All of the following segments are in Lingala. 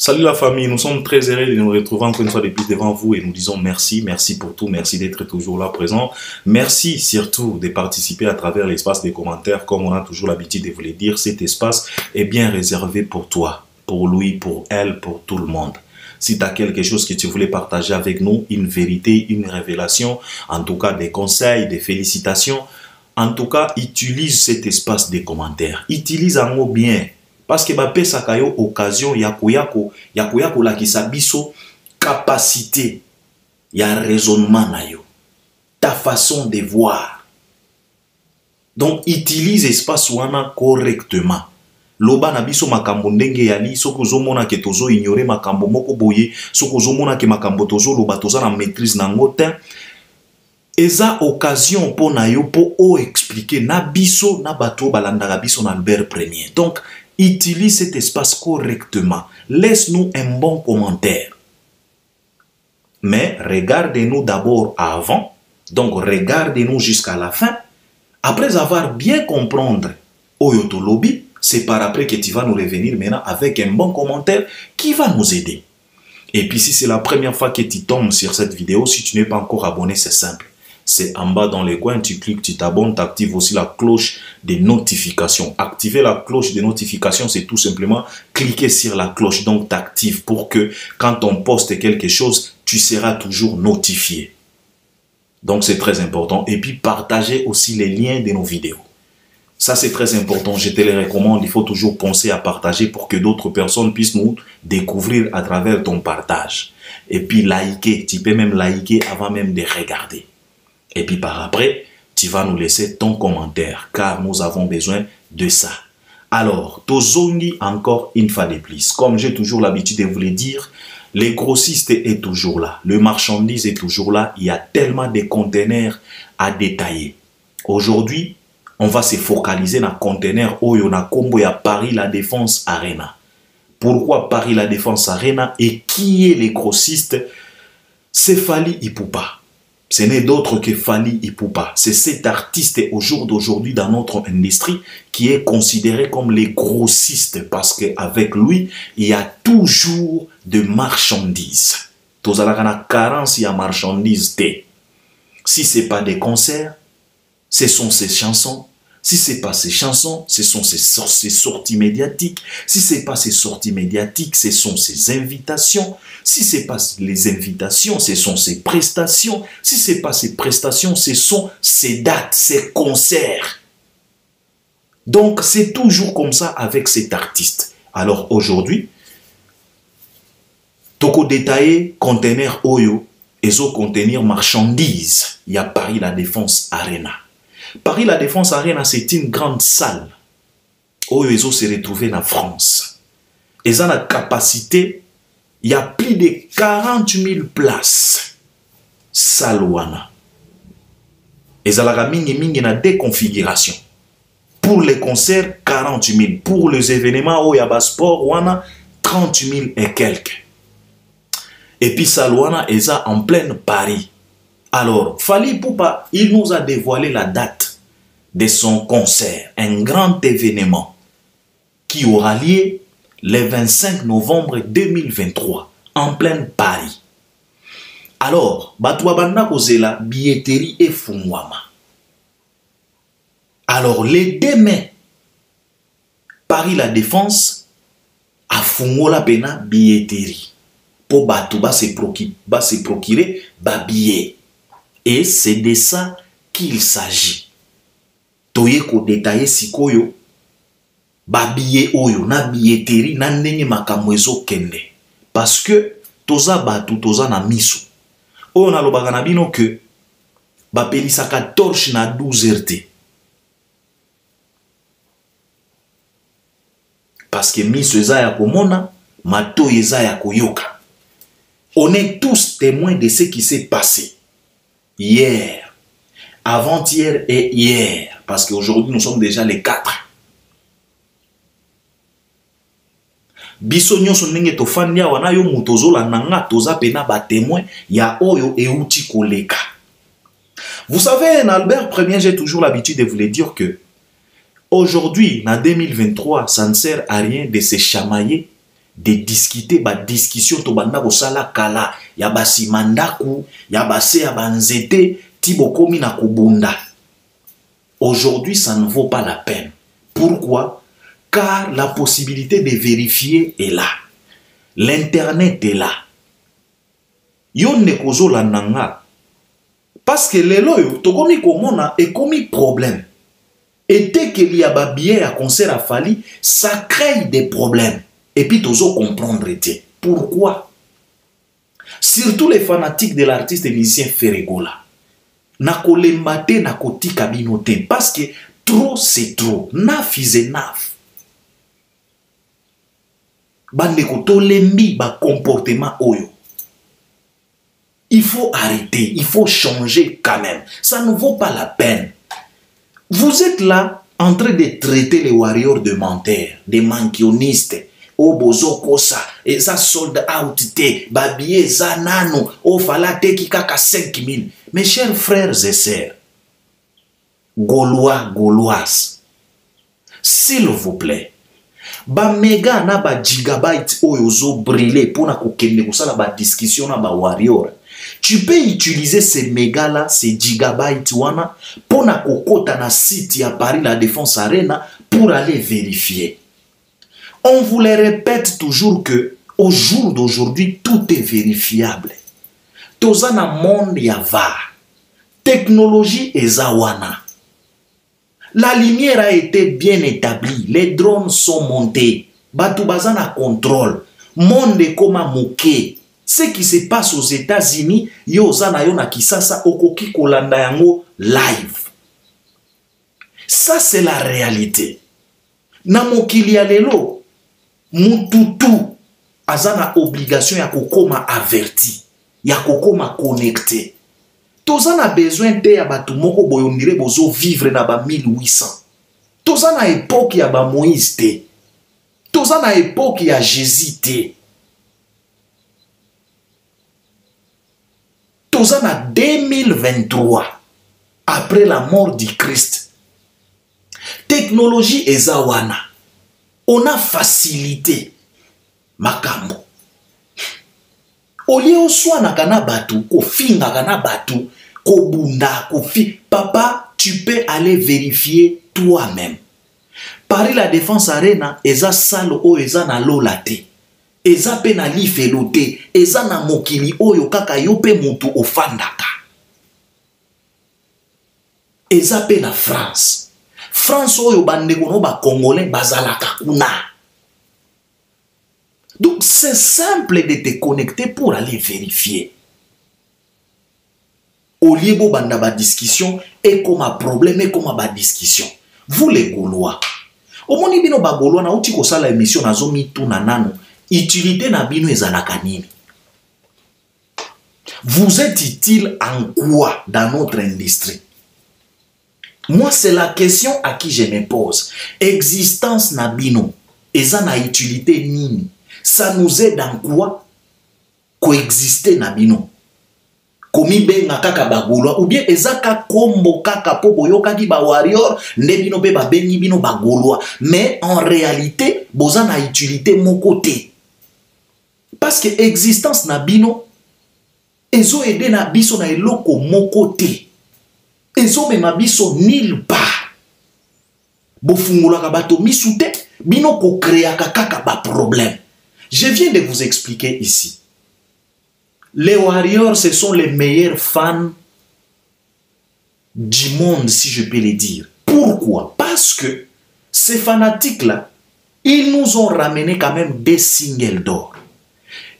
Salut la famille, nous sommes très heureux de nous retrouver encore une fois depuis devant vous et nous disons merci, merci pour tout, merci d'être toujours là présent. Merci surtout de participer à travers l'espace des commentaires, comme on a toujours l'habitude de vous le dire, cet espace est bien réservé pour toi, pour lui, pour elle, pour tout le monde. Si tu as quelque chose que tu voulais partager avec nous, une vérité, une révélation, en tout cas des conseils, des félicitations, en tout cas utilise cet espace des commentaires, utilise un mot bien. Parce que ça a une occasion ya koyako la kisabiso capacité ya raisonnement na yo, ta façon de voir. Donc utilise espace wana correctement. Loba na biso makambo ndenge yali soko zomona ke tozo ignorer makambo moko boye, soko zomona ke makambo tozo loba toza na maîtrise na ngotin. Eza occasion po na yo po o expliquer na biso na bato balandaka biso na Albert Premier. Donc utilise cet espace correctement. Laisse-nous un bon commentaire. Mais regardez-nous d'abord avant. Donc regardez-nous jusqu'à la fin. Après avoir bien comprendre Oyoto Lobby, c'est par après que tu vas nous revenir maintenant avec un bon commentaire qui va nous aider. Et puis si c'est la première fois que tu tombes sur cette vidéo, si tu n'es pas encore abonné, c'est simple. C'est en bas dans les coins, tu cliques, tu t'abonnes, tu actives aussi la cloche de notification. Activer la cloche de notification, c'est tout simplement cliquer sur la cloche. Donc, tu actives pour que quand on poste quelque chose, tu seras toujours notifié. Donc, c'est très important. Et puis, partagez aussi les liens de nos vidéos. Ça, c'est très important. Je te les recommande. Il faut toujours penser à partager pour que d'autres personnes puissent nous découvrir à travers ton partage. Et puis, liker. Tu peux même liker avant même de regarder. Et puis par après, tu vas nous laisser ton commentaire, car nous avons besoin de ça. Alors, Tozongi encore une fois de plus. Comme j'ai toujours l'habitude de vous le dire, les grossistes est toujours là. Le marchandise est toujours là. Il y a tellement de conteneurs à détailler. Aujourd'hui, on va se focaliser dans le conteneur Oyona Combo à Paris La Défense Arena. Pourquoi Paris La Défense Arena et qui est les grossistes? C'est Fally Ipupa. Ce n'est d'autre que Fally Ipupa. C'est cet artiste au jour d'aujourd'hui dans notre industrie qui est considéré comme les grossistes parce qu'avec lui, il y a toujours de marchandises. Tous à la carence, il y a marchandises. Si ce n'est pas des concerts, ce sont ces chansons. Si ce n'est pas ces chansons, ce sont ces sorties médiatiques. Si ce n'est pas ces sorties médiatiques, ce sont ces invitations. Si ce n'est pas les invitations, ce sont ces prestations. Si ce n'est pas ces prestations, ce sont ces dates, ces concerts. Donc, c'est toujours comme ça avec cet artiste. Alors, aujourd'hui, toko détaillé conteneur Oyo et zo contenir marchandises. Il y a Paris La Défense Arena. Paris La Défense Arena, c'est une grande salle où ils se retrouvent en France. Ils ont la capacité, il y a plus de 40 000 places. Salouana. Ils ont la mingi na deux configurations. Pour les concerts, 40 000. Pour les événements où il y a sport, on a 30 000 et quelques. Et puis Salouana, ils ont en plein Paris. Alors, Fally Ipupa, il nous a dévoilé la date de son concert, un grand événement qui aura lieu le 25 novembre 2023 en plein Paris. Alors, Batouabanda Kozela, billetterie et Fungwama. Alors, les 2 mai, Paris La Défense a Fungola Pena billetterie. Pour Batouba se procurer billet. Et c'est de ça qu'il s'agit. Toyeko détaillé sikoyo, billet oyo, na billetterie, na ndenge makamwezo kende. Parce que, toza batu, toza na miso. Oyo na lobaka na bino que, pelisaka torche na 12 RT. Parce que miso eza ya komona, mato eza ya koyoka. On est tous témoins de ce qui s'est passé. Hier, avant-hier et hier, parce qu'aujourd'hui nous sommes déjà les 4. Biso nyonso ndenge tofandia wana yo mutozo la nanga toza pena ba témoin ya oyo euti koleka. Vous savez, en Albert Premier, j'ai toujours l'habitude de vous le dire que aujourd'hui, en 2023, ça ne sert à rien de se chamailler de discuter ba discussion to banda ko sala kala ya basi mandaku ya base ya banzete tibokomi na kubunda. Aujourd'hui, ça ne vaut pas la peine. Pourquoi? Car la possibilité de vérifier est là. L'internet est là. Yon ne kozo la nanga. Parce que les loyo, tokomi komona et komi problème. Et dès qu'il y a ba billet à concert à Fali, ça crée des problèmes. Et puis tozo comprendre était. Pourquoi? Surtout les fanatiques de l'artiste et musicien Ferregola. Nakolembate nakoti kabinote. Parce que trop c'est trop. Naf is enough. Bandeko tolembi ba comportement oyo. Il faut arrêter, il faut changer quand même. Ça ne vaut pas la peine. Vous êtes là en train de traiter les warriors de menteurs, des mankionistes. O bozo kosa, et ça sold out te, babie zanano, o fala te ki kaka 5000. Mes chers frères et sœurs, Gaulois, Gauloises, s'il vous plaît, ba méga na ba gigabyte oyozo brûlé pour na kokende kusala ba discussion na ba warrior. Tu peux utiliser ces mégas là, ces gigabytes wana pour na kokota na site à Paris la Défense Arena pour aller vérifier. On vous le répète toujours que au jour d'aujourd'hui tout est vérifiable. Tozana monde yava. Technologie ezawana. La lumière a été bien établie. Les drones sont montés. Batubazana contrôle. Monde koma moke. Ce qui se passe aux États-Unis, yozana yona kisasa okoki kolanda yango live. Ça c'est la réalité. Na mokili ya lelo, mututu azana obligation ya kokoma averti, ya kokoma connecté. Tozana besoin te ya batu moko boyondire bozo vivre na ba 1800. Tozana époque ya ba Moïse te. Tozana époque ya Jésus te. Tozana 2023 après la mort du Christ. Technologie ezawana. On a facilité makambo. Olie oswa na kana batu, ko finga kana batu, ko bunda, ko fi. Papa, tu peux aller vérifier toi-même. Paris la Défense Arena, eza salo o eza na lolate. Eza pe na lifelote, eza na mokili oyo kaka yope mutu ofandaka. Eza pe na France. France oyo bandeko no ba congolais bazalaka kuna. Donc c'est simple de te connecter pour aller vérifier. Au lieu de banda ba discussion et comme un problème et comme ba discussion. Vous les Gaulois. Au moni bino ba Gaulois na uti ko sala émission na zomi tu na nano. Utilité na bino ezalaka nini? Vous êtes utile en quoi dans notre industrie? Moi, c'est la question à qui je me pose. Existence na bino, eza na utilité nini? Ça nous aide en quoi? Coexister na bino. Komi benga kaka bagolwa, ou bien eza ka kombo kaka po boyoka ki ba warrior, nde bino be ba bengi bino bagolwa. Mais en réalité, boza na utilité mon côté. Parce que existence na bino, ezo ede na biso na eloko mon côté. Ezo me mabiso nulle part. Bofungula kabato misute, bino ko créa kaka ba problème. Je viens de vous expliquer ici. Les warriors, ce sont les meilleurs fans du monde, si je peux le dire. Pourquoi? Parce que ces fanatiques-là, ils nous ont ramené quand même des singles d'or.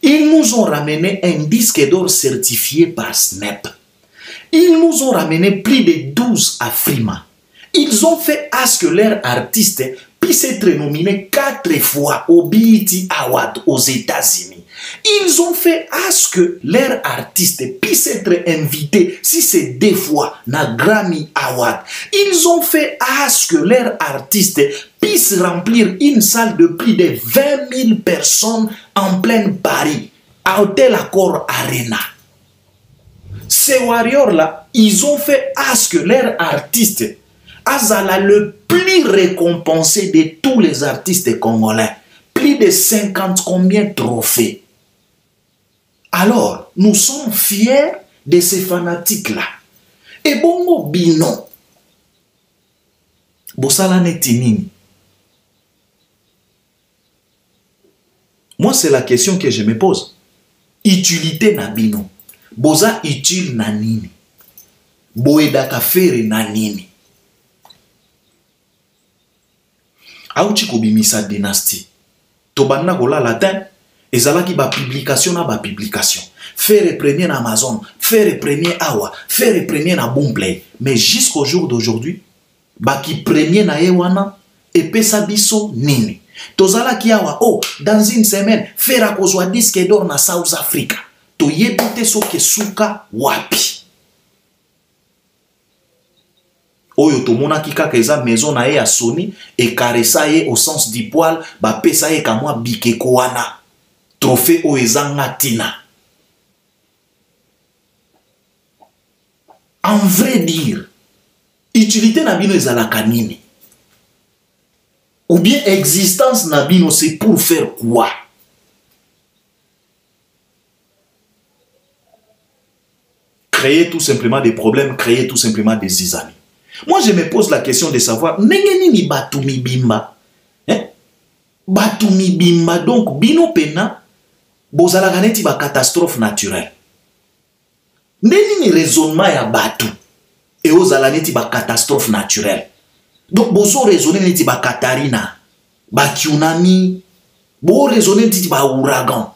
Ils nous ont ramené un disque d'or certifié par Snap. Ils nous ont ramené plus de 12 Afrima. Ils ont fait à ce que leur artiste puisse être nominé 4 fois au BET Award aux États-Unis. Ils ont fait à ce que leur artiste puisse être invité, si c'est 2 fois, na Grammy Award. Ils ont fait à ce que leur artiste puisse remplir une salle de plus de 20 000 personnes en plein Paris, à Hôtel Accor Arena. Ces warriors-là, ils ont fait à ce que leur artiste Azala le plus récompensé de tous les artistes congolais. Plus de 50 combien trophées. Alors, nous sommes fiers de ces fanatiques-là. Et bongo bino. Bosala netinini. Moi, c'est la question que je me pose. Utilité na bino. Boza utile na nini. Boedaka fere na nini. Auchi kobimisa dynastie. Tobanda kola latin. Ezalaki ba publication na ba publication. Faire premier na Amazon, faire premier Awa, faire premier na Boomplay. Mais jusqu'au jour d'aujourd'hui, baki premier na Ewana, epesa biso nini. Tozala ki Awa, oh, dans une semaine, faire kozwa disque d'or na South Africa. To yebite soke suka wapi. Oyo tomona ki kaka eza maison na ye ya Sony, et karesa ye au sens du poil, ba pesa ye kamwa bikeko wana. Trophée o ezanga tina. En vrai dire, utilité na bino ezalaka nini? Ou bien existence na bino c'est pour faire quoi? Créer tout simplement des problèmes, créer tout simplement des zizanis. Moi je me pose la question de savoir, ndenge nini batu mibimba? Batu mibimba, donc bino pena, bozalaka neti ba catastrophe naturelle. Ndenge ni raisonnement ya batu et ozala neti ba catastrophe naturelle. Donc bozo raisonner neti ba Katarina, ba tsunami, bo raisonner neti ba ouragan.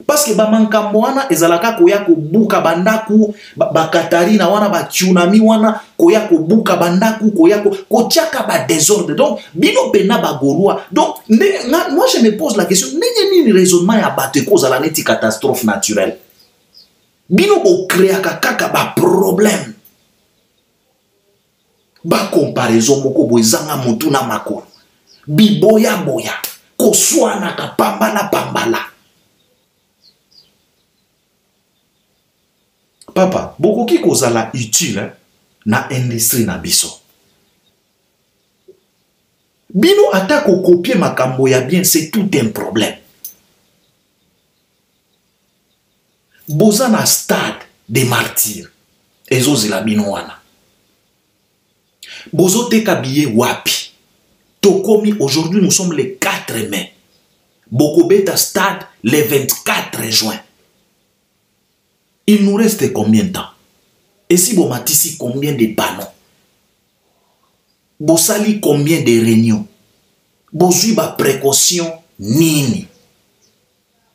Parce que ba mankambo wana ezalaka koya ko buka bandaku, ba Katarina wana ba tsunami wana koya ko buka bandaku, koya ko tiaka ba désordre. Donc bino pena ba gorua. Donc moi je me pose la question, ndenge ni raisonnement ya batu ko ozala neti catastrophe naturelle. Bino bo créaka kaka ba problème. Ba comparaison moko bo ezanga mutu na makolo. Biboya boya. Koswana ka pambala pambala. Papa, bokoki kozala utile na industrie na biso. Bino atako copier makambo ya bien, c'est tout un problème. Boza na stade des martyrs. Ezozela bino wana. Bozo teka biye wapi. Tokomi, aujourd'hui nous sommes le 4 mai. Bokobeta stade le 24 juin. Il nous reste combien de temps? Et si vous matissez combien de panneaux? Vous sali combien de réunions? Vous suivez la précaution nini?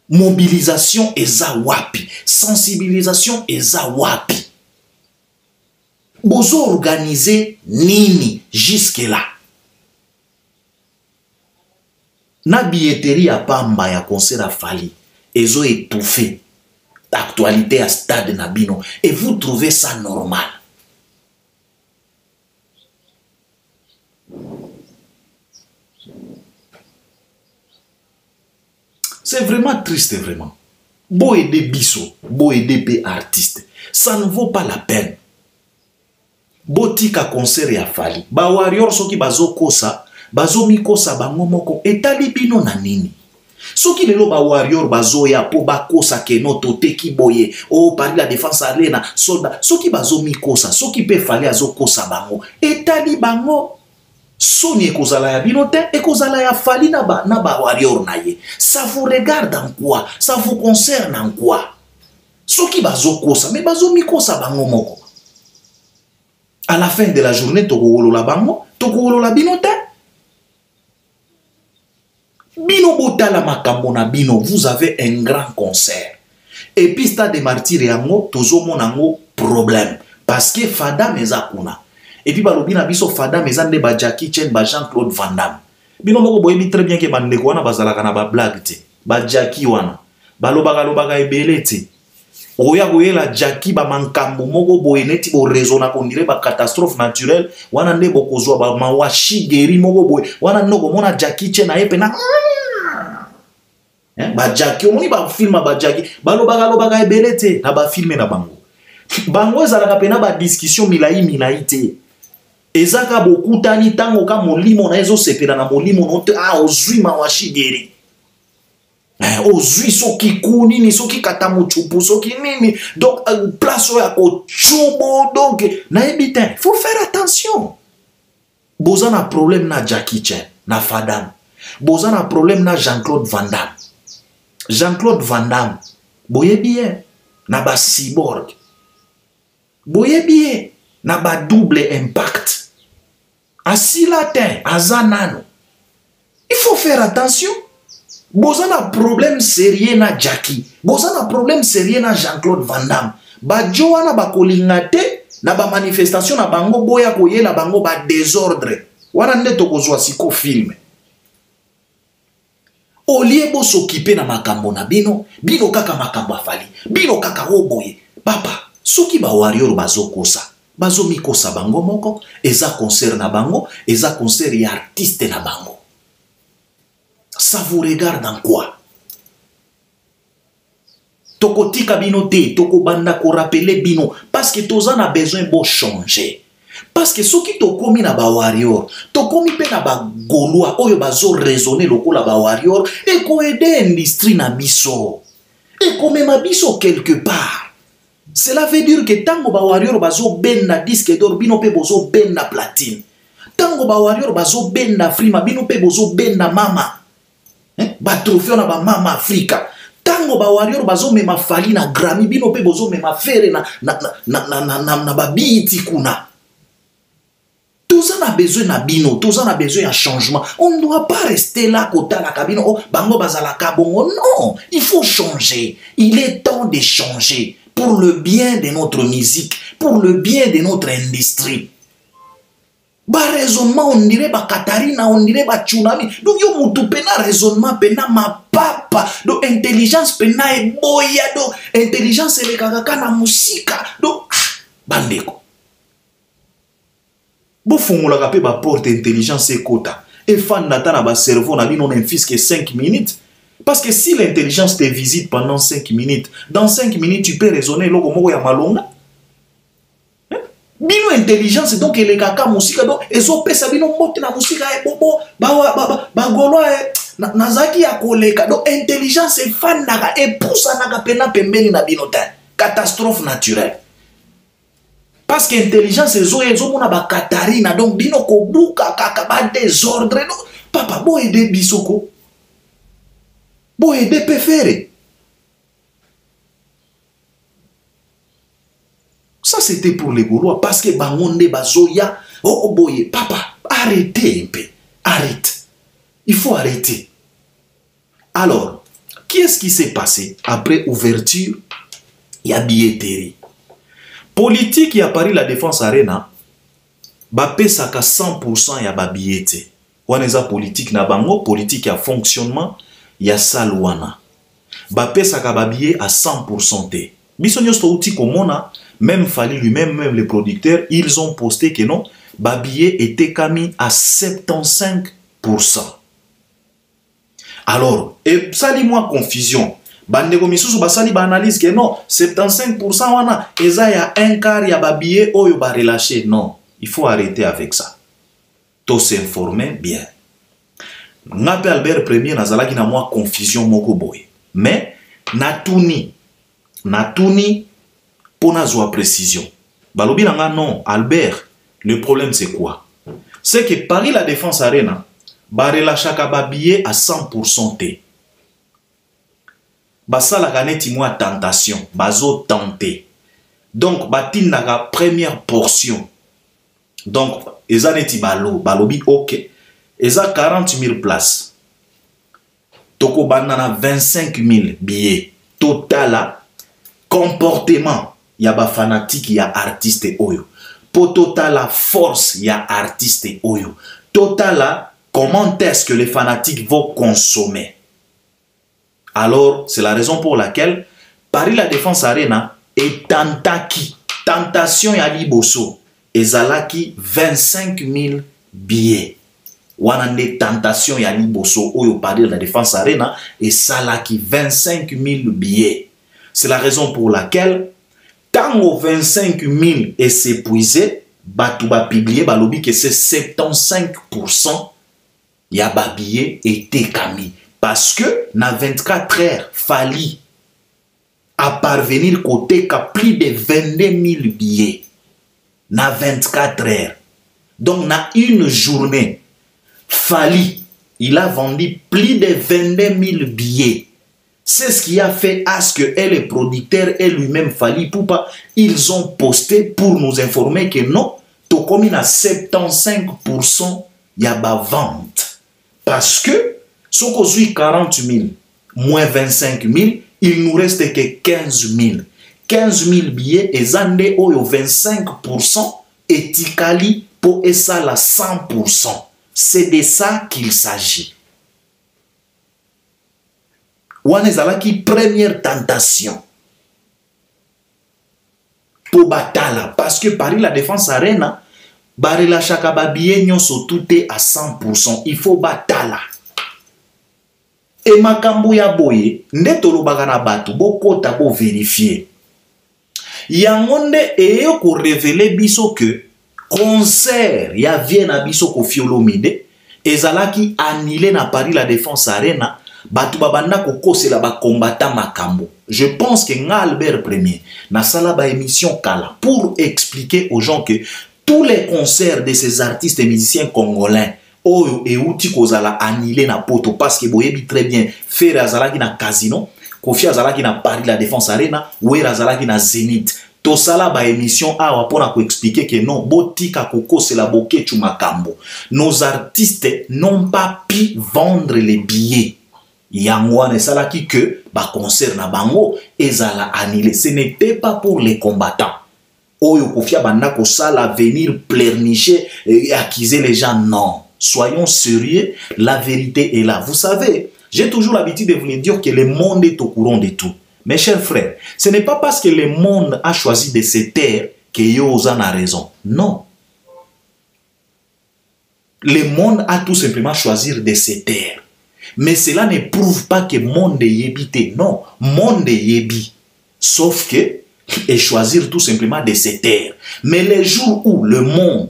Mobilisation eza wapi? Sensibilisation eza wapi? Vous organisez nini jusque là? Na billetterie à pamba ya concert à Fali. Ezo étouffé. Actualité à stade Nabino. Et vous trouvez ça normal? C'est vraiment triste, vraiment. Beau aider biso, beau aider pe artiste. Ça ne vaut pas la peine. Beau tika concert ya Fali. Ba warrior soki bazo kosa, bazo mikosa bango moko etali bino na nini? Soki lelo ba warrior bazo ya po ba kosa keno tote ki boye o pari la défense arena soldat soki bazo mikosa soki pe Fali azo kosa bango etali bango soni ekozala ya bino te ekozala ya Fali na ba warrior na ye. Ça vous regarde en quoi? Ça vous concerne en quoi? Soki bazo kosa mais bazo mikosa bango moko. À la fin de la journée toko la bango toko la bino te. Bino botala makambo na bino, vous avez un grand concert. Et puis stade des martyrs yango tozo monango problème parce que Fada meza kuna. Et puis balobi na biso Fada meza nde ba Jackie Chan ba Jean-Claude Van Damme. Bino moko boyebi très bien que bandeko wana bazalaka na ba blague te. Ba Jackie wana. Balobaka ebele te. Oya la Jackie ba mankambo moko boye neti bo raisonna ko ndire ba catastrophe naturelle wana nde bokozwa ba mawashi geri moko boye wana noko mona Jackie Chan na yepe na ba Jackie omoni ba filma ba Jackie balobaka ebele te na ba filmer na bango bango ezalaka pena ba discussion milai te ezaka bokutani tango ka molimo na ezo sepela na molimo no te ozwi mawashi geri ozwi soki kunini soki katamuchupu soki nini donc place oyo akochubo donc nayebi te il faut faire attention. Boza na problème na Jackie Chan na Fadam, boza na problème na Jean-Claude Van Damme. Jean-Claude Van Damme boyebi na ba cyborg, boyebi na ba double impact asila te azanano. Il faut faire attention. Boza na problème sérieux na Jackie, boza na problème sérieux na Jean-Claude Van Damme. Ba joana ba kolingate na ba manifestation na bango boya koyela bango ba désordre. Wana nde tokozwa siko film. Olie bo s'occuper na makambo na bino, bino kaka makambo afali, bino kaka oboye. Papa, soki ba warrior bazokosa, bazo mikosa bango moko, eza concert na bango, eza concert ya artiste na bango. Ça vous regarde en quoi? Toko tika bino te, toko banda ko rappeler bino, parce que tozan a besoin de changer. Parce que ceux qui toko mi na ba warrior, toko mi pe na ba goloa, oyo bazo raisonner loko la ba warrior, et ko aider industrie na biso. Et ko mema biso quelque part. Cela veut dire que tango ba warrior bazo ben na disque d'or, bino pe bozo ben na platine. Tango ba warrior bazo ben na frima, bino pe bozo ben na mama. Ba trophée na ba mama Afrika. Tango ba warrior bazo mema fali na Grammy, bino pe bozo mema fere na ba biti kuna. Tous en a besoin na bino, tous en a besoin de changement. On ne doit pas rester là côté la cabine. Oh, bango bazala kabongo. Non, il faut changer. Il est temps de changer pour le bien de notre musique, pour le bien de notre industrie. Ba raisonnement on dirait ba Katarina, on dirait ba tsunami. Donc yo mutu pena raisonnement pena ma papa. Donc intelligence pena e boya. Donc intelligence ele kakaka na musika. Donc bandeko. Bo fongola kape ba porte intelligence et quota. Et fan nata na ba cerveau na bino n'infisque 5 minutes. Parce que si l'intelligence te visite pendant 5 minutes, dans 5 minutes tu peux raisonner loko moko ya malonga. Bino intelligence donc ele kaka musika donc ezo pesa bino mote na musika e bobo ba golo e nazaki ya koleka donc intelligence e fan naka e poussa naka pena pembeni na bino ta catastrophe naturelle. Parce que intelligence ezo mona ba Katarina donc bino ko buka kaka ba désordre donc papa bo aider bisoko bo aider préféré. Ça c'était pour les Gaulois parce que bangonde bazoya oh boye papa arrêtez un peu, arrête, il faut arrêter. Alors qu'est-ce qui s'est passé après ouverture? Il y a billetterie politique, il y a Paris la Défense Arena bapé saka 100% ya ba billetté waneza politique na bango politique ya fonctionnement ya salwana bapé saka ba billet à 100% te biso nyosto outi komona. Même Fali lui-même, même les producteurs, ils ont posté que non, Babillet était camis à 75%. Alors, et ça dit moi confusion. Bandeko misusu basali ba analyse que non, 75% wana, eza ya un quart ya Babillet oyo ba relâché. Non, il faut arrêter avec ça. Tout s'informer bien. Ngape Albert Premier nazalaki na moi confusion moko boy. Mais natuni Pona zoa précision. Balobi nanga non, Albert, le problème c'est quoi? C'est que Paris la Défense Arena, ba relâchaka ba billet à 100% te. Basala ganeti moi tentation, bazo tenter. Donc batinaka première portion. Donc ezaneti balobi ok. Eza 40 000 places. Toko banana 25 000 billets. Total comportement. Il y a ba fanatique, il y a artiste oyo. Pour total la force, il y a artiste oyo. Total comment est-ce que les fanatiques vont consommer? Alors, c'est la raison pour laquelle Paris la Défense Arena est tantaki. Tentation ya liboso. Ezalaki 25 000 billets. Wanande tentation ya liboso oyo Paris la Défense Arena et salaki 25 000 billets. C'est la raison pour laquelle Tango 25 000 est s'épuisé, Batouba publié, balobi que c'est 75% ya babillé était kami. Parce que, na 24 heures, fallait à parvenir côté qu'à plus de 22 000 billets. Na 24 heures. Donc, na une journée, fallait, il a vendu plus de 22 000 billets. C'est ce qui a fait à ce que et les producteurs et lui-même Fally Ipupa, ils ont posté pour nous informer que non, tout comme il a 75%, il y a ba vente. Parce que, si on a 40 000, moins 25 000, il nous reste que 15 000. 15 000 billets et zande oyo 25% et tikali pour essa la 100%. C'est de ça qu'il s'agit. Wanezalaki première tentation pour batala parce que Paris la Défense Arena barela chaka babiye nyonso tout est à 100%. Il faut batala. Et makambo ya boye ndetolo bagana batu bokota bo vérifier. Yangonde eyo ko révéler biso que concert ya Vienne biso ko Fiolomide ezalaki annulé na Paris la Défense Arena. Batu babanda kokosela ba combattant makambo. Je pense que nga Albert Premier na sala ba émission kala pour expliquer aux gens que tous les concerts de ces artistes et musiciens congolais oyo euti kozala annulé na poto parce que boyebi très bien faire azalaki na Casino, Kofi azalaki na Paris la Défense Arena, Wera azalaki na Zénith. To sala ba émission awa pona ko expliquer que non botika kokosela boketu makambo. Nos artistes n'ont pas pu vendre les billets. Yangouane salaki que ba concert na bango ezala annulé. Ce n'était pas pour les combattants. Oyo kofia banda ko sala venir pleurnicher et accuser les gens. Non. Soyons sérieux, la vérité est là. Vous savez, j'ai toujours l'habitude de vous dire que le monde est au courant de tout. Mes chers frères, ce n'est pas parce que le monde a choisi de se taire que Yosan a raison. Non. Le monde a tout simplement choisi de se taire. Mais cela ne prouve pas que le monde est yébité. Non, le monde est yébi. Sauf que, et choisir tout simplement de se taire. Mais les jours où le monde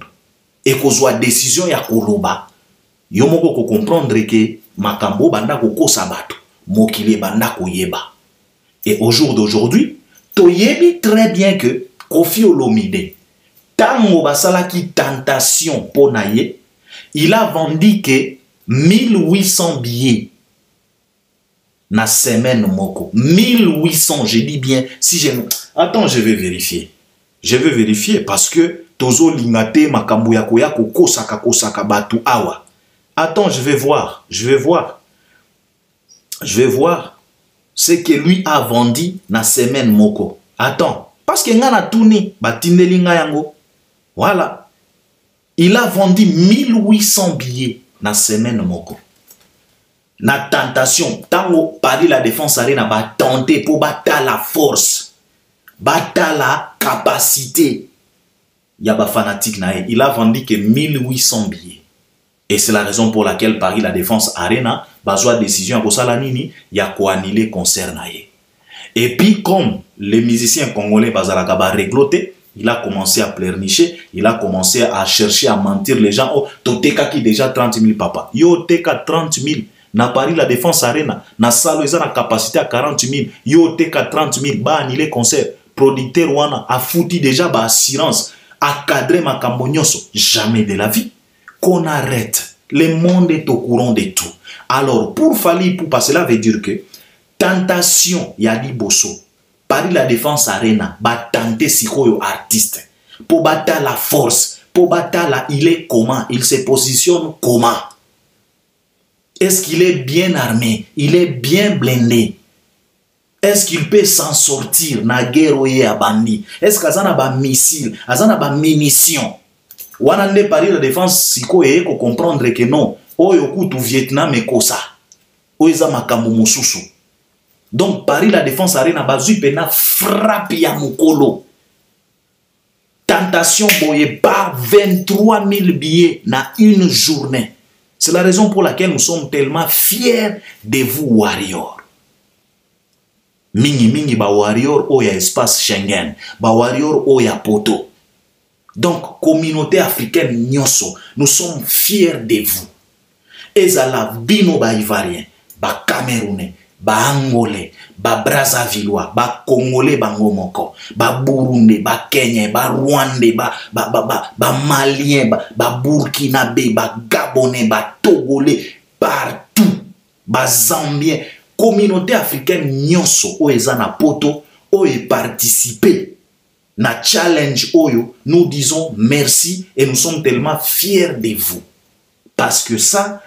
est qu'aux décision ya koloba, yomoko ko comprendre que makambo banda ko kosabatu, mokile banda ko yeba. Et au jour d'aujourd'hui, to yebi très bien que Kofi Olomide, tango basala ki tentation ponaye, il a vendu que 1800 billets na semaine moko. 1800, je dis bien. Si je... Attends, je vais vérifier. Je vais vérifier parce que tozo lingate makambo ya koya kosaka batu awa. Attends, je vais voir. Je vais voir. Je vais voir ce que lui a vendu na semaine moko. Attends, parce que nga na tuni batindeli nga yango. Voilà. Il a vendu 1800 billets na semaine moko. Na tentation, tango Paris la Défense Arena ba tenter pour battre la force, battre la capacité. Yaba fanatique nae, il a vendu que 1800 billets. Et c'est la raison pour laquelle Paris la Défense Arena bazwa décision à kosala nini ya ko annuler concert nae. Et puis comme les musiciens congolais bazalaka ba régloter, il a commencé à pleurnicher, il a commencé à chercher à mentir les gens. Oh, toteka qui déjà 30 000 papa. Yo teka 30 000. Na Paris la Défense Arena. Na salo ils ont la capacité à 40 000. Yo teka 30 000. Ba annulé concert. Producteur wana a foutu déjà ba assurance. A cadré ma cambonioso. Jamais de la vie. Qu'on arrête. Le monde est au courant de tout. Alors pour Fally Ipupa, cela veut dire que tentation yali bosso. Paris la Défense Arena, ba tenter sikoyo artiste. Pour battre la force, pour battre la, il est comment, il se positionne comment. Est-ce qu'il est bien armé, il est bien blindé. Est-ce qu'il peut s'en sortir na guerre oye a bandi? Est-ce qu'il a ba missile, azana ba munition? Wanande Paris la Défense sikoyo ko comprendre que non, oyo kutu Vietnam e kosa. Oeza makambo mususu. Donc, Paris la Défense Arena, bazu pena frappe ya mukolo. Tentation boye par 23 000 billets na une journée. C'est la raison pour laquelle nous sommes tellement fiers de vous, warriors. Mingi ba warrior oya espace Schengen, ba warrior oya poto. Donc, communauté africaine nyoso, nous sommes fiers de vous. Ezala bino ba ivoirien, ba Camerounais, ba Angolais, ba Brazzavillois, ba Congolais bango moko, ba Burundais, ba Kenyans, ba Rwandais, ba Maliens, ba Burkinabé, ba Gabonais, ba Togolais, partout, ba Zambiens, communauté africaine nyonso o eza na poto o e participer na challenge oyo, nous disons merci et nous sommes tellement fiers de vous. Parce que ça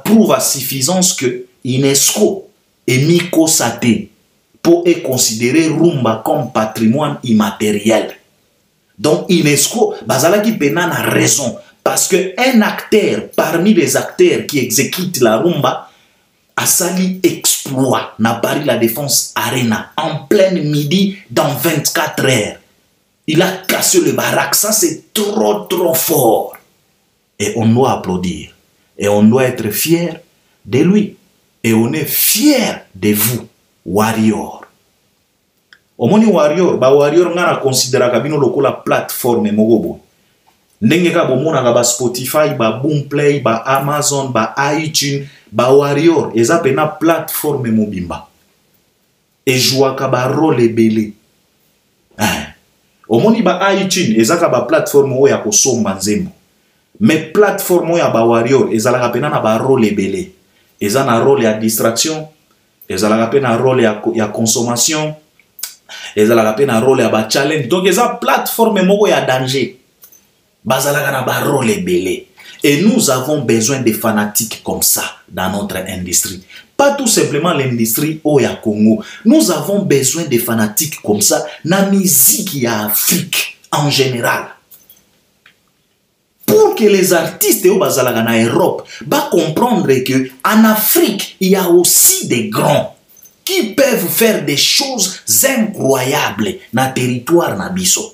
prouve à suffisance que UNESCO et Miko Sate pour considérer Rumba comme patrimoine immatériel. Donc UNESCO, bazalaki pena na raison. Parce que un acteur parmi les acteurs qui exécutent la Rumba a sali exploit na Paris La Défense Arena en plein midi dans 24 heures. Il a cassé le baraque. Ça, c'est trop fort. Et on doit applaudir. Et on doit être fier de lui. Et on est fier de vous, Warrior. Omoni Warrior, ba Warrior ngana considéra kabino loko la plateforme mogobo. Ndenge ka bomona ka ba Spotify, ba Boomplay, ba Amazon, ba iTunes, ba Warrior, eza pena plateforme mobimba. Et joua ka ba role belé. Omoni ba iTunes, eza ka ba plateforme oya ko somba nzembo. Mais plateforme ya ba Warrior, eza la pena na ba role belé. Eza na rôle ya distraction, eza la pena rôle ya consommation, eza la pena rôle ya ba challenge. Donc eza plateforme moko ya danger. Bazalaka na ba rôle belé. Et nous avons besoin de fanatiques comme ça dans notre industrie. Pas tout simplement l'industrie Oya Congo. Nous avons besoin de fanatiques comme ça dans la musique ya Afrique en général. Pour que les artistes au bazalaga na Europe va comprendre que en Afrique, il y a aussi des grands qui peuvent faire des choses incroyables dans le territoire nabiso.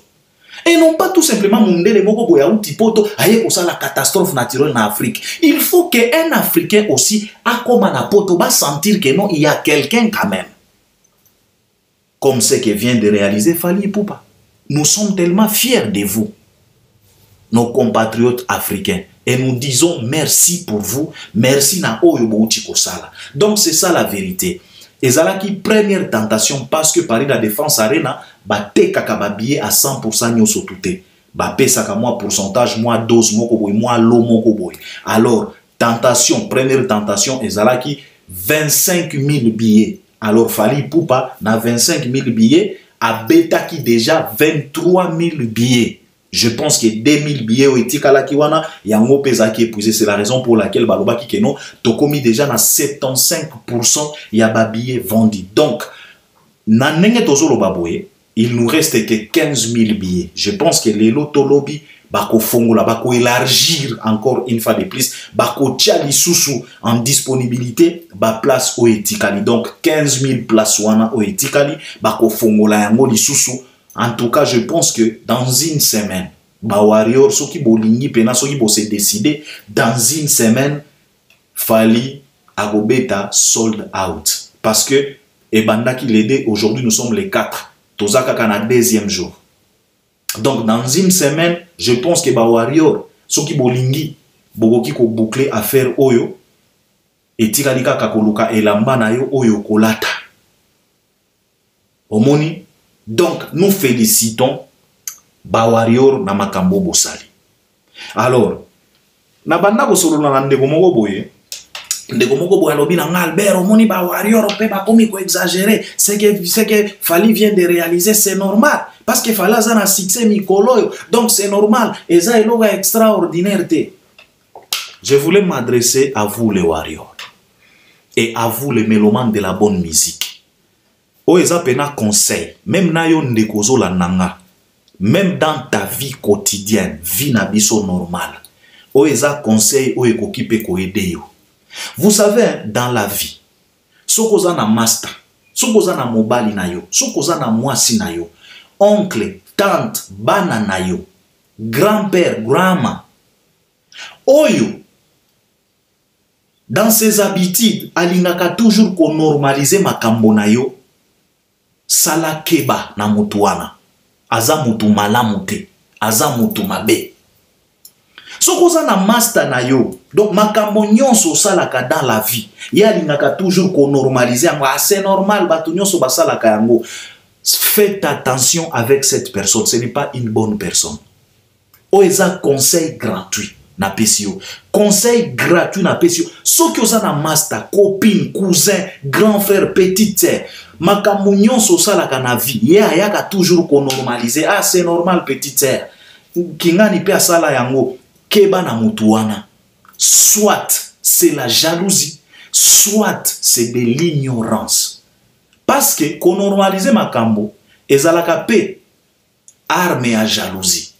Et non pas tout simplement mondele moko boya outi poto aye kosa la catastrophe naturelle en Afrique. Il faut qu'un Africain aussi a comme un poto va sentir que non, il y a quelqu'un quand même. Comme ce que vient de réaliser Fally Ipupa. Nous sommes tellement fiers de vous, nos compatriotes africains. Et nous disons merci pour vous. Merci na oyo bouti kosala. Donc c'est ça la vérité. Et ça qui première tentation parce que Paris La Défense Arena te kaka billet à 100% nyoso touté. Pesa ka moi pourcentage, moi dose moko boy, moi lo moko boy. Alors tentation, première tentation et ça qui 25 000 billets. Alors Fally Ipupa na 25 000 billets a beta qui déjà 23 000 billets. Je pense que 2000 billets au etikala kiwana yango pesa qui épuisé. C'est la raison pour laquelle baloba ki keno tokomi déjà na 75% ya ba billets vendus. Donc na nenge tozolo baboye, il nous reste que 15 000 billets. Je pense que les loto lobby bako fongola bako élargir encore une fois de plus bako tia lisusu en disponibilité ba place au etikali. Donc 15 000 places wana au etikali bako fongola yango lisusu. En tout cas, je pense que dans une semaine, Warrior, ceux qui bolingi pena, ceux qui bo se décider, dans une semaine, Fally Agobeta sold out. Parce que, Ebanda qui l'aidait, aujourd'hui nous sommes les 4. Tozaka kana deuxième jour. Donc dans une semaine, je pense que Warrior, ceux qui bolingi, bogoki ko boucler affaire oyo, et tikalika kakoluka elamba na yo oyo kolata. Omoni. Donc, nous félicitons Warrior na makambo bosali. Alors, na banda ko solo na ndeko moko boye. Ndeko moko boye lobi na Albert omoni Warrior pe ba komi ko exagérer. C'est que Fally vient de réaliser, c'est normal parce que Fally a un succès mikolo. Donc c'est normal et ça est loga extraordinaire. Je voulais m'adresser à vous les Warriors et à vous les mélomanes de la bonne musique. Oeza pena conseil, même na yo ndekozo la nanga, même dans ta vie quotidienne, vie nabiso normale, oeza conseil oe kokipe ko ede yo. Vous savez, dans la vie, sokoza na master, sokoza na mobali na yo, sokoza na mwasi na yo, oncle, tante, bana na yo, grand-père, grand-mère, oyo, dans ses habitudes, alingaka toujours ko normaliser makambo na yo, sala keba na mutu wana aza mutu malamu te, aza mutu mabe. Sokoza na master na yo. Donc makambo nyonso salaka dans la vie. Ya lingaka toujours ko normaliser. Ah, c'est normal batu nyonso basalaka yango. Faites attention avec cette personne. Ce n'est pas une bonne personne. Oeza conseil gratuit na pesio. Conseil gratuit na pesio. Soki oza na master, copine, cousin, grand frère, petite sœur. Makambo nyonso salaka na vie. Ya yaka toujours ko normaliser. Ah, c'est normal petite sœur. Kingani pe asala yango. Keba na mutu wana. Soit c'est la jalousie, soit c'est de l'ignorance. Parce que qu'on normalise makambo, ezalaka pe arme à jalousie.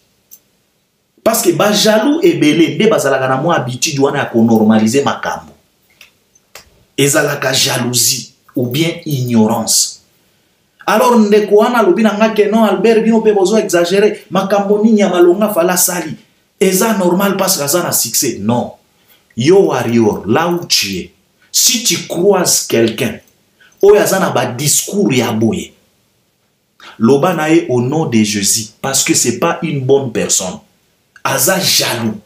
Parce que ba jaloux et belé de bazalaka na mo habitude wana ko normaliser makambo. Ezalaka jalousie ou bien ignorance. Alors ndeko wana lobi na ngake non Albert bino pe bozo exagérer makambo ni nyamalonga fala sali. Eza normal parce que ça a succès. Non. Yo warrior, là où tu es, si tu croises quelqu'un, oyazana ba discours ya boye. Loba nae au nom de Jésus, parce que c'est pas une bonne personne. Aza jaloux.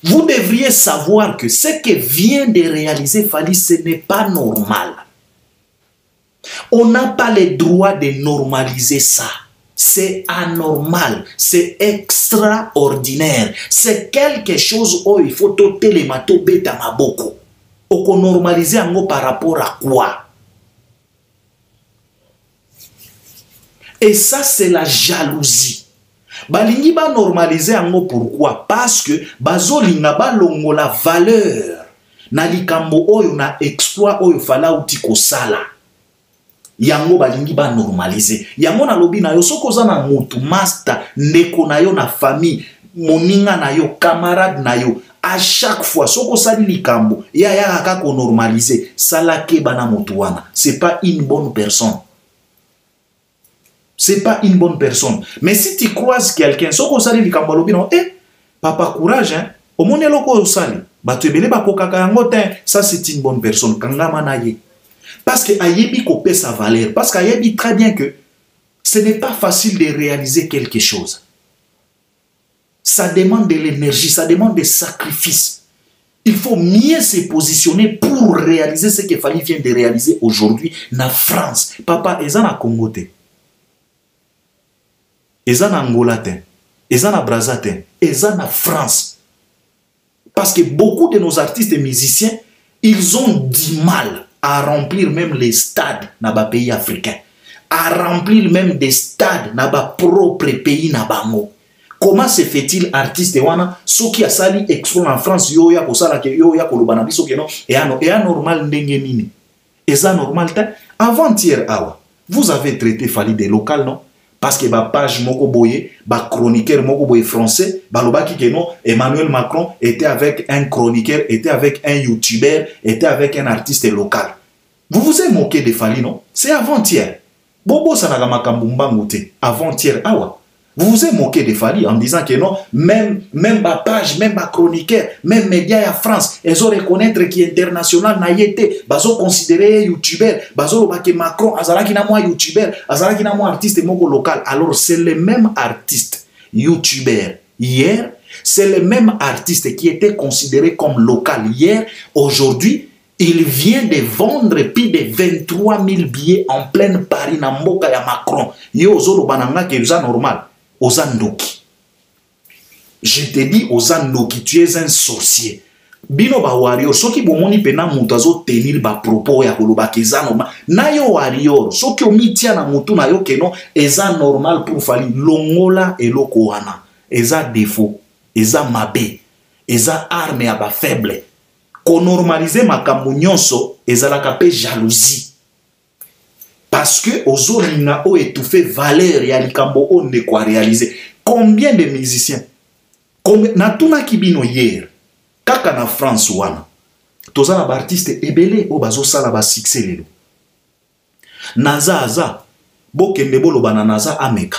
Vous devriez savoir que ce que vient de réaliser Fally, ce n'est pas normal. On n'a pas le droit de normaliser ça. C'est anormal, c'est extraordinaire, c'est quelque chose où il faut toter les matos beta maboko. On normaliser en par rapport à quoi? Et ça c'est la jalousie. Balingi ba normaliser en pourquoi? Parce que bazolinga ba longo la valeur na likambo oyo na exploit oyo fala uti ko sala. Yango balingi ba normaliser. Yango na lobi na yo soko za na mutu master ndeko na yo na famille moninga na yo camarade na yo à chaque fois soko sali likambo ya kaka ko normaliser sala ke bana mutu wana. C'est pas une bonne personne. C'est pas une bonne personne. Mais si tu croises quelqu'un soko sali likambo lobi no papa courage hein. Au monde loko sali batu ebele ba kokaka yango te. Ça c'est une bonne personne kangama na ye. Parce que Ayebi copie sa valeur. Parce qu'Ayebi très bien que ce n'est pas facile de réaliser quelque chose. Ça demande de l'énergie, ça demande des sacrifices. Il faut mieux se positionner pour réaliser ce que Fally vient de réaliser aujourd'hui na France. Papa, ils en a Congo te. Ils en a Angola te. Ils en a Brazza te. Ils en a France. Parce que beaucoup de nos artistes et musiciens, ils ont du mal à remplir même les stades dans les pays africains, à remplir même des stades dans les propres pays na bango. Comment se fait-il artiste wana ceux qui a sali expo en France yo ya kosala ke yo ya kolobana biso ke non et anormal ndenge nini? Eza normal ta avant-hier awa. Vous avez traité Fally des local non? Parce que ba page moko boye, ba chroniqueur moko boye français, ba lobaki ke non Emmanuel Macron était avec un chroniqueur, était avec un youtubeur, était avec un artiste local. Vous vous êtes moqué de Fally non? C'est avant-hier. Bobo sanaka makambo mbangote avant-hier awa. Vous vous êtes moqué de Fally en disant que non, même ma page, même ma chroniqueur, même média à France, ils ont reconnaître qui est international na yete, bazo considérer youtubeur, bazo bake Macron, azalaki na moi youtubeur, azalaki na moi artiste moko local. Alors c'est le même artiste youtubeur hier, c'est le même artiste qui était considéré comme local hier, aujourd'hui. Il vient de vendre plus de 23 000 billets en pleine Paris na mboka ya Macron. Yo zolo bananga ke usa normal. Ozandoki. Je te dis Ozandoki, tu es un sorcier. Bino ba warrior, soki bomoni pena mutazo tenir ba propos ya koloba keza normal. Na yo warrior, soki omitia na mutu na yo keno eza normal pour Fally longola eloko wana. Eza défaut, eza mabe, eza arme ya ba faible. Qu'on normalise makambo nyonso ezalaka pe jalousie. Parce que ozolinga o étouffé valeur ya likambo o ne kwa réaliser. Combien de musiciens na tuna kibino hier kaka na France wana toza na ba artiste ebele o bazo sala ba succès lelo. Naza aza bokende boloba na Naza ameka.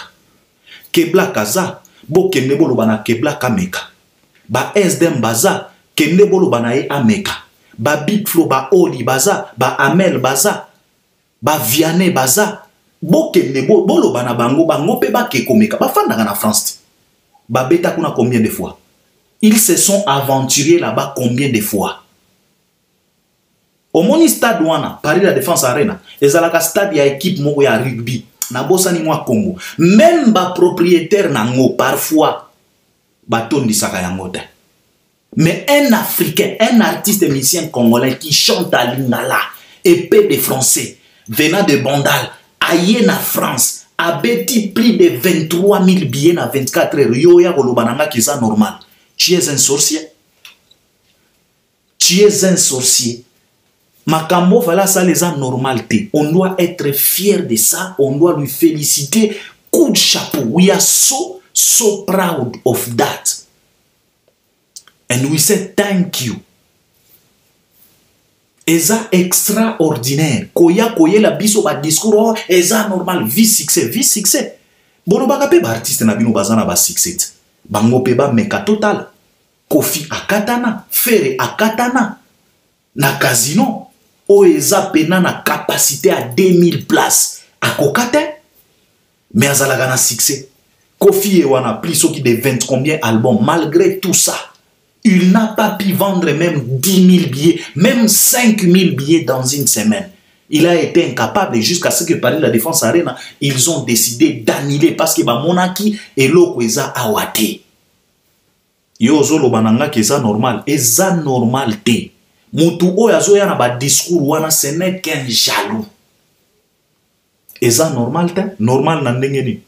Kebla kaza bokende boloba na Kebla kameka. Ba SDM baza kende boloba na ye ameka. Ba Big Flo ba Oli baza, ba Amel baza, ba Vianney baza. Bokende boloba na bango pe ba kekomeka. Ba fandanga na France. Ba beta kuna combien de fois? Ils se sont aventurés là-bas combien de fois? Au moni stade wana, Paris La Défense Arena, ezalaka stade ya équipe moko ya rugby, na bosani mwa Congo. Même ba propriétaire nango parfois batondisaka yango te. Mais un Africain, un artiste musicien congolais qui chante à Lingala, épée de français, venant de Bandal, aïe na France, a bêti plus de 23 000 billets na 24 heures. Yo ya kolobananga qui ça normal. Tu es un sorcier. Tu es un sorcier. Makambo, voilà ça les anormalités. On doit être fier de ça. On doit lui féliciter. Coup de chapeau. We are so proud of that. And we say thank you. Eza extraordinaire. Koya la biso ba discours. Eza normal. Vie succès. Bono baka pe ba artiste na bino bazana ba succès. Bango pe ba meka total. Kofi akatana. Fere akatana. Na casino. Oeza pena na capacité à 2000 places. A kokate. Mais azalaga na succès. Kofi ewana plus qui de 20 combien albums. Malgré tout ça. Il n'a pas pu vendre même 10 000 billets, même 5 000 billets dans une semaine. Il a été incapable jusqu'à ce que Paris La Défense Arena, ils ont décidé d'annuler parce que Monaki et l'Okweza awate. Yo zolo bananga que ça normal, et ça normal te. Mutu oyazo yana ba discours wana ce n'est qu'un jaloux. Et ça normal te, normal nandengeni.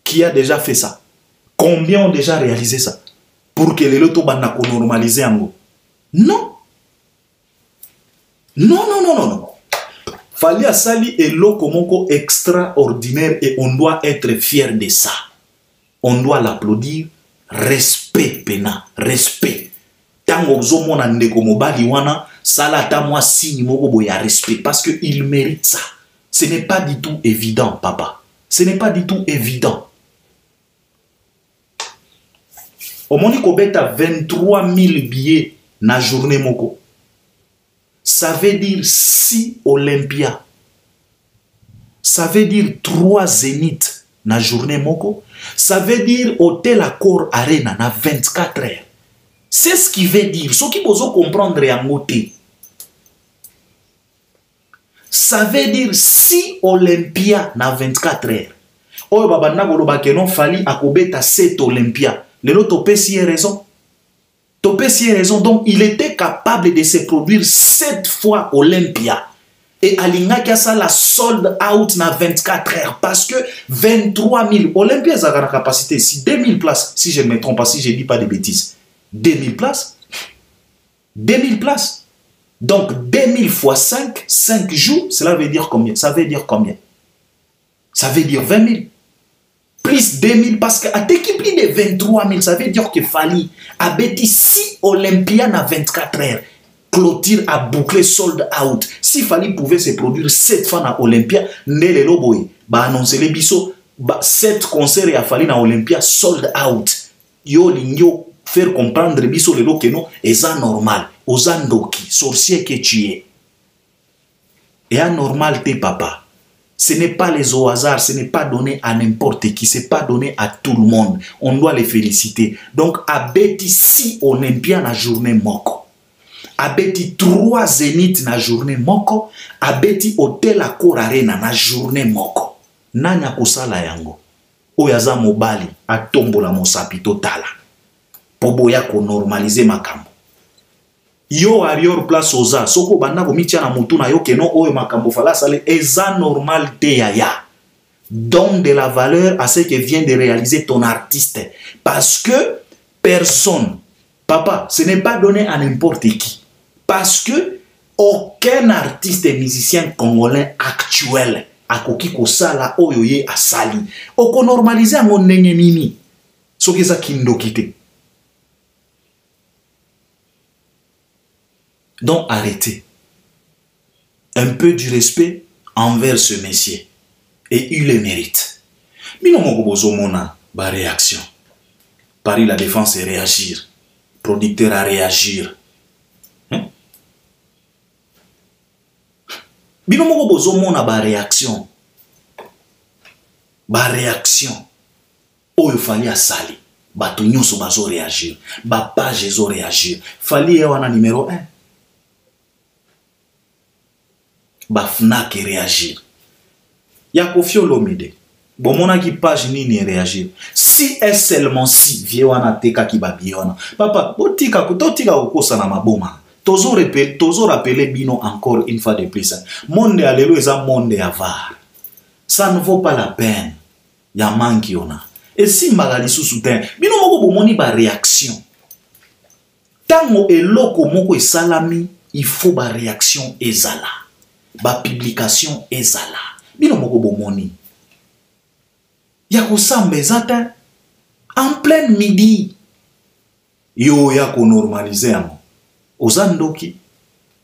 Qui a déjà fait ça? Combien ont déjà réalisé ça? Pour que les lotos bana normaliser en non. Fallait sali et lokomoko extraordinaire et on doit être fier de ça. On doit l'applaudir. Respect pena, respect. Tango zomo na ndeko mobali wana salata moi signe moko boya respect parce que il mérite ça. Ce n'est pas du tout évident, papa. Ce n'est pas du tout évident. Au moni kobeta 23 000 billets na journée moko. Ça veut dire 6 Olympia. Ça veut dire 3 Zénith na journée moko. Ça veut dire Hôtel Accor Arena na 24 heures. C'est ce qui veut dire. Ce qui peut comprendre en côté. Ça veut dire 6 Olympia na 24 heures. Oyo babanda koloba ke non fali akobeta 7 Olympia. Le lot Topé si est raison. Topé si est raison. Donc, il était capable de se produire 7 fois Olympia. Et Alinga qui a ça la sold out na 24 heures. Parce que 23 000 Olympia a la capacité. Si 2000 places, si je ne me trompe pas, si je ne dis pas de bêtises. 2000 places. 2000 places. Donc, 2000 fois 5, 5 jours, cela veut dire combien? Ça veut dire combien? Ça veut dire 20 000. Plus 2000 parce qu'à t'équipe plus de 23 000, ça veut dire que Fali a bêti 6 Olympiades à 24 heures. Clôture a bouclé sold out. Si Fali pouvait se produire 7 fois à Olympia, Nele Loboy, bah annoncer les bisous, 7 concerts à Fali à Olympia sold out. Yo l'igno faire comprendre bisous les que non, et ça normal. Aux andoki, sorcier que tu es. Et anormal t'es papa. Ce n'est pas les au hasard, ce n'est pas donné à n'importe qui, ce n'est pas donné à tout le monde. On doit les féliciter. Donc, abeti 6 Olympiens na journée moko. Abeti 3 Zénith na journée moko. Abeti Hôtel Accor Arena na journée moko. Nanya kusala yango. Oyaza mobali, atombola mosapi totala. Poboya ko normaliser makambo. Yo arrière place oza soko banda ko mitia na mutu na yo keno oyo makambo fala sale eza normal te ya. Donne de la valeur à ce que vient de réaliser ton artiste parce que personne papa ce n'est pas donné à n'importe qui parce que aucun artiste et musicien congolais actuel akoki ko sala oyo ye asali oko normaliser ngo ndenge nini soki za kindokite. Donc arrêtez. Un peu du respect envers ce monsieur. Et il le mérite. Binomo mona ba réaction. Paris La Défense et réagir. Producteur à réagir. Binomo mona ba réaction. Ba réaction. Oyo fali a sali. bato nyonso bazo réagir, ba page ezo réagir. Fali e wana numéro 1. Ba FNAC réagir. Ya Koffi Olomide. Bon mona ki page nini réagir. Si est seulement si vie wana teka ki babi wana. Papa, botika kutotika kokosa na maboma. Tozo rappeler bino encore une fois de plus. Monde alelo eza monde avare. Ça ne vaut pas la peine. Ya manki ona. Et si magali sous soutien, bino moko bomoni ba réaction. Tango eloko moko esalami, il faut ba réaction ezala. Ba publication ezala. Bino moko bomoni. Yako sambezata en plein midi. Yo yako normaliser amo. Ozandoki.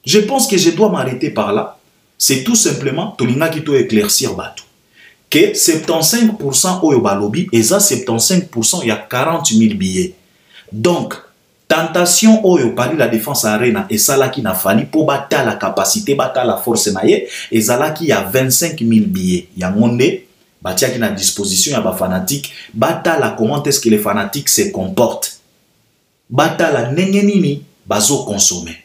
Je pense que je dois m'arrêter par là. C'est tout simplement tolinga ki to éclaircir bato. Que 75% oyo balobi et ça 75% il y a 40 000 billets. Donc tentation oyo pari la défense arena et ça là qui n'a fallu pour battre la capacité, battre la force naie et ça là qui y a 25 000 billets. Il y a monde batia qui na disposition ya ba fanatique, battre la comment est-ce que les fanatiques se comportent. Battre la nengenini bazo consommer.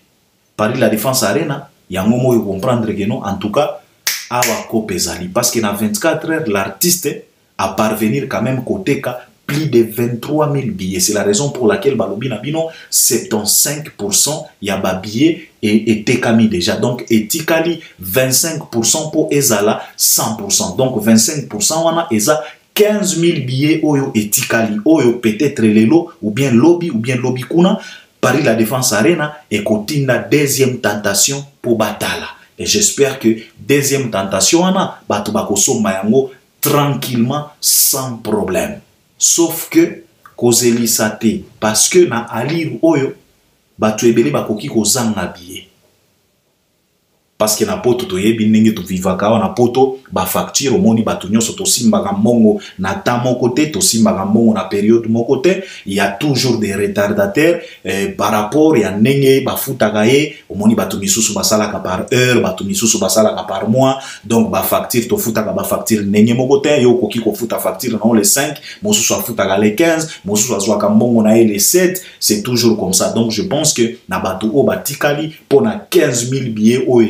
Pari la défense arena, il y a un moment où comprendre que non en tout cas parce que dans 24 heures, l'artiste a parvenir quand même côté plus de 23 000 billets. C'est la raison pour laquelle Balobi Nabino 75% y a billets et tekami déjà. Donc etikali 25% pour Ezala 100%. Donc 25% on a Eza 15 000 billets oyo etikali oyo peut-être lelo ou bien lobby kuna Paris la défense arena et kotinda deuxième tentation pour Batala. Et j'espère que deuxième tentation, bato bakoso mayango tranquillement sans problème. Sauf que kozeli sate parce que na alir oyo bato ebele bakoki kozanga billet. Parce que na poto to yebi ndenge to vivaka na poto ba facture omoni bato nyonso to simbaka mongo na ta mon côté to simbaka mongo na période mon côté il y a toujours des retardataires par rapport ya ndenge ba futaka ye omoni bato misusu basalaka par heure bato misusu basalaka par mois donc ba facture to futaka ba facture ndenge mon côté yo koki ko futa facture na les 5 mosusu futaka les 15 mosusu azwaka mongo na les 7 c'est toujours comme ça donc je pense que na bato o batikali pona 15 000 billets o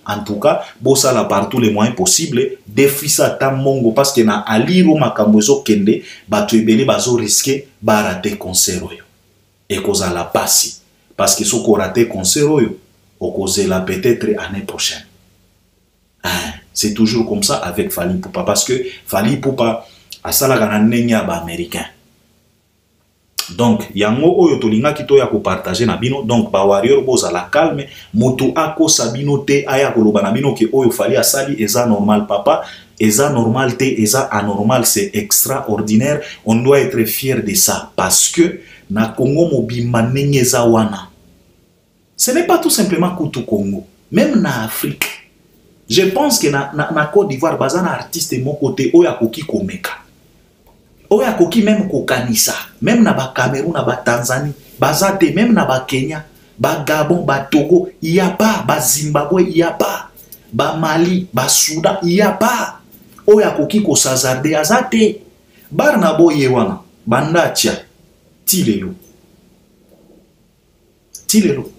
en tout cas, bossa la par tous les moyens possibles, défisa ta mongo parce que na aliro makambozo kende, batu ebele bazo risquer barate concert oyo. Et koza la passi. Parce que soko rate concert oyo, o koze la peut-être année prochaine. Hein? C'est toujours comme ça avec Fally Ipupa parce que Fally Ipupa asala kana nenya ba américain. Donc, yango oyo tolinga kito ya ko partager na bino. Donc, ba warrior boza la calme. Moto ako sabino te aya koloba na bino ke oyo Fally asali eza normal papa. Eza normal te, eza anormal, c'est extraordinaire. On doit être fier de ça. Parce que na Congo mobimba nengeza wana. Ce n'est pas tout simplement Koutou Congo. Même na Afrique. Je pense que na Côte d'Ivoire, bazana artiste mon côté oya koki komeka. Oya koki même kokanisa, même na ba Cameroun, na ba Tanzanie, bazate même na ba Kenya, ba Gabon, ba Togo, il y a pas, ba Zimbabwe, il y a pas, ba Mali, ba Soudan, il y a pas. Oya koki ko sazarde azate. Barna boye wana, bandatia, tilelo. Tilelo.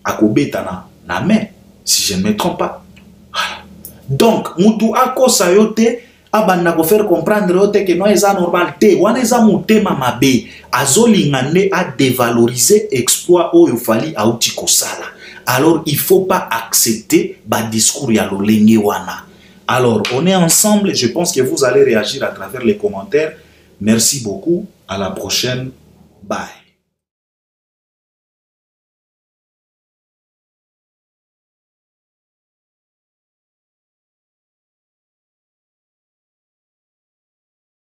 Akobeta na main, si je ne me trompe pas. Donc, mutu ako sayote, abanda ko faire comprendre yote que non eza normal te wana eza mutema mabe azolingane a dévaloriser exploit oyo Fally auti kosala. Alors il faut pas accepter ba discours ya lolenge wana. Alors on est ensemble, je pense que vous allez réagir à travers les commentaires. Merci beaucoup, à la prochaine, bye.